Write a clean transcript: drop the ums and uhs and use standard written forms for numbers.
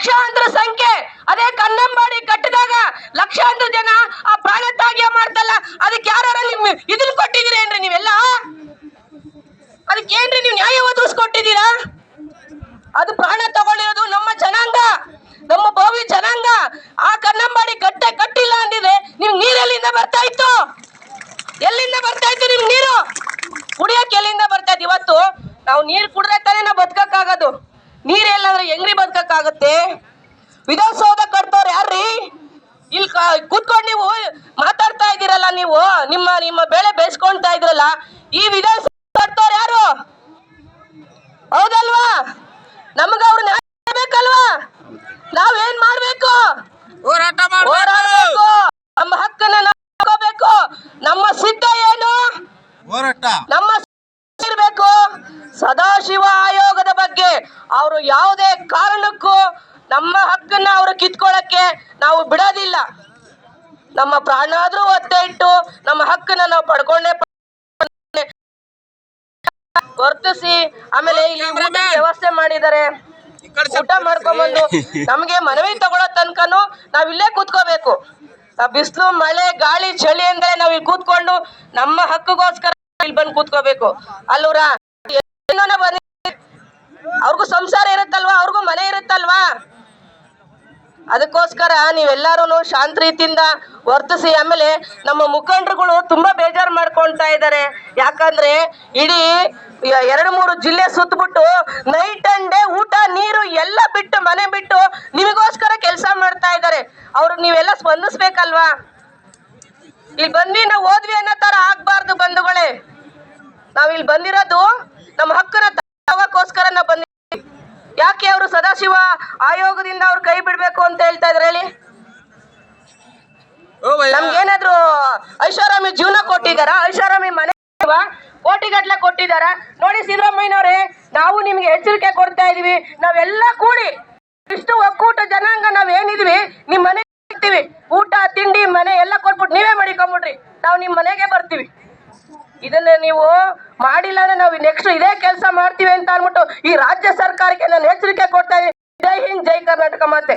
ಲಕ್ಷಾಂತರ ಸಂಖ್ಯೆ. ಅದೇ ಕನ್ನಂಬಾಡಿ ಕಟ್ಟಿದಾಗ ಲಕ್ಷಾಂತರ ಜನ ಆ ಪ್ರಾಣ ತ್ಯಾಗ ಮಾಡ್ತಲ್ಲ, ಅದಕ್ಕೆ ಯಾರು ಇದನ್ನ ಕೊಟ್ಟಿದ್ದೀರೇನ್ರಿ ನೀವೆಲ್ಲ? ಅದಕ್ಕೇನ್ರಿ ನೀವು ನ್ಯಾಯ ಒದಗಿಸ್ಕೊಟ್ಟಿದ್ದೀರಾ? ಅದು ಪ್ರಾಣ ತಗೊಂಡಿರೋದು ನಮ್ಮ ಜನಾಂಗ, ನಮ್ಮ ಭವ್ಯ ಜನಾಂಗ. ಆ ಕನ್ನಂಬಾಡಿ ಕಟ್ಟಿಲ್ಲ ಅಂದಿದ್ರೆ ನಿಮ್ ನೀರೆಲ್ಲಿಂದ ಬರ್ತಾ ಇತ್ತು? ಎಲ್ಲಿಂದ ಬರ್ತಾ ಇತ್ತು ನಿಮ್ ನೀರು? ಕುಡಿಯಕ್ಕೆ ಎಲ್ಲಿಂದ ಬರ್ತಾ ಇತ್ತು? ಇವತ್ತು ನಾವು ನೀರು ಕುಡ್ರೆ ತಾನೇ ನಾವು ಬದುಕಕ್ಕಾಗೋದು. ನೀರೆಲ್ಲಾಂದ್ರೆ ಹೆಂಗ್ರಿ ಬದುಕಕ್ಕಾಗತ್ತೆ? ವಿಧಾನಸೌಧ ಕಟ್ತವ್ರು ಯಾರ್ರಿ? ಇಲ್ಲಿ ಕೂತ್ಕೊಂಡು ನೀವು ಮಾತಾಡ್ತಾ ಇದ್ದೀರಲ್ಲ, ನೀವು ನಿಮ್ಮ ಬೆಳೆ ಬೇಯಿಸ್ಕೊಂತಾ ಇದ್ರಲ್ಲ, ಈ ವಿಧಾನಸೌಧ ಕಟ್ತವ್ರು ಯಾರು? ಹೌದಲ್ವಾ? ನಮಗ ಅವ್ರು ನ್ಯಾಯ ಬೇಕಲ್ವಾ? ನಾವೇನ್ ಮಾಡ್ಬೇಕು? ಹೋರಾಟ ಹೋರಾಡಬೇಕು, ನಮ್ಮ ಹಕ್ಕನ್ನ ನಾವು. ನಮ್ಮ ಸಿದ್ಧ ಏನು? ಹೋರಾಟ. ನಮ್ಮ ಇರಬೇಕು ಸದಾಶಿವ ಆಯೋಗದ ಬಗ್ಗೆ. ಅವರು ಯಾವುದೇ ಕಾರಣಕ್ಕೂ ನಮ್ಮ ಹಕ್ಕನ್ನ ಅವರು ಕಿತ್ಕೊಳ್ಳಕ್ಕೆ ನಾವು ಬಿಡೋದಿಲ್ಲ. ನಮ್ಮ ಪ್ರಾಣ ಆದ್ರೂ ಒತ್ತೆ ಇಟ್ಟು ನಮ್ಮ ಹಕ್ಕನ್ನ ನಾವು ಪಡ್ಕೊಂಡೇ ವರ್ತಿಸಿ. ಆಮೇಲೆ ಇಲ್ಲಿ ವ್ಯವಸ್ಥೆ ಮಾಡಿದ್ದಾರೆ, ಊಟ ಮಾಡ್ಕೊಂಡ್ಬಂದು ನಮ್ಗೆ ಮನವಿ ತಗೊಳ್ಳೋ ತನಕನು ನಾವ್ ಇಲ್ಲೇ ಕೂತ್ಕೋಬೇಕು. ಬಿಸಿಲು ಮಳೆ ಗಾಳಿ ಚಳಿ ಅಂದ್ರೆ ನಾವ್ ಇಲ್ಲಿ ಕೂತ್ಕೊಂಡು ನಮ್ಮ ಹಕ್ಕಗೋಸ್ಕರ ಇಲ್ಲಿ ಬಂದು ಕೂತ್ಕೋಬೇಕು ಅಲ್ಲೂರ. ಅವ್ರಿಗೂ ಸಂಸಾರ ಇರುತ್ತಲ್ವಾ, ಅವ್ರಿಗೂ ಮನೆ ಇರುತ್ತಲ್ವಾ? ಅದಕ್ಕೋಸ್ಕರ ನೀವೆಲ್ಲರೂ ಶಾಂತ ರೀತಿಯಿಂದ ವರ್ತಿಸಿ. ಆಮೇಲೆ ನಮ್ಮ ಮುಖಂಡರುಗಳು ತುಂಬಾ ಬೇಜಾರು ಮಾಡ್ಕೊಳ್ತಾ ಇದ್ದಾರೆ. ಯಾಕಂದ್ರೆ ಇಡೀ 2-3 ಜಿಲ್ಲೆ ಸುತ್ತಬಿಟ್ಟು ನೈಟ್ ಅಂಡ್ ಡೇ ಊಟ ನೀರು ಎಲ್ಲ ಬಿಟ್ಟು ಮನೆ ಬಿಟ್ಟು ನಿಮಗೋಸ್ಕರ ಕೆಲಸ ಮಾಡ್ತಾ ಇದ್ದಾರೆ. ಅವ್ರು ನೀವೆಲ್ಲ ಸ್ಪಂದಿಸ್ಬೇಕಲ್ವಾ? ಇಲ್ಲಿ ಬಂದು ನಾವು ಹೋದ್ವಿ ಅನ್ನೋ ತರ ಆಗ್ಬಾರ್ದು ಬಂಧುಗಳೇ. ನಾವ್ ಇಲ್ಲಿ ಬಂದಿರೋದು ನಮ್ಮ ಹಕ್ಕನ್ನ ತಗೋಕ್ಕೋಸ್ಕರ ನಾವು ಬಂದಿದ್ದೀವಿ. ಯಾಕೆ ಅವರು ಸದಾಶಿವ ಆಯೋಗದಿಂದ ಅವ್ರು ಕೈ ಬಿಡ್ಬೇಕು ಅಂತ ಹೇಳ್ತಾ ಇದ್ರೆ ಹೇಳಿ? ನಮ್ಗೇನಾದ್ರು ಐಷಾರಾಮಿ ಜೀವನ ಕೊಟ್ಟಿದಾರ? ಐಷಾರಾಮಿ ಮನೆ ಕೋಟಿಗಟ್ಲೆ ಕೊಟ್ಟಿದಾರ? ನೋಡಿ ಸಿದ್ದರಾಮಯ್ಯನವ್ರೆ, ನಾವು ನಿಮ್ಗೆ ಎಚ್ಚರಿಕೆ ಕೊಡ್ತಾ ಇದೀವಿ. ನಾವೆಲ್ಲ ಕೂಡಿ ಇಷ್ಟು ಒಕ್ಕೂಟ ಜನಾಂಗ ನಾವೇನಿದ್ವಿ ನಿಮ್ ಮನೆ ಇರ್ತೀವಿ. ಊಟ ತಿಂಡಿ ಮನೆ ಎಲ್ಲ ಕೊಟ್ಬಿಟ್ಟು ನೀವೇ ಮಾಡಿಕೊಂಬಿಡ್ರಿ, ನಾವು ನಿಮ್ ಮನೆಗೆ ಬರ್ತೀವಿ. ಇದನ್ನ ನೀವು ಮಾಡಿಲ್ಲ ಅಂದ್ರೆ ನಾವು ನೆಕ್ಸ್ಟ್ ಇದೇ ಕೆಲಸ ಮಾಡ್ತೀವಿ ಅಂತ ಅನ್ಬಿಟ್ಟು ಈ ರಾಜ್ಯ ಸರ್ಕಾರಕ್ಕೆ ನಾನು ಎಚ್ಚರಿಕೆ ಕೊಡ್ತಾ ಇದ್ದೀನಿ. ಜೈ ಹಿಂದ್, ಜೈ ಕರ್ನಾಟಕ ಮಾತೆ.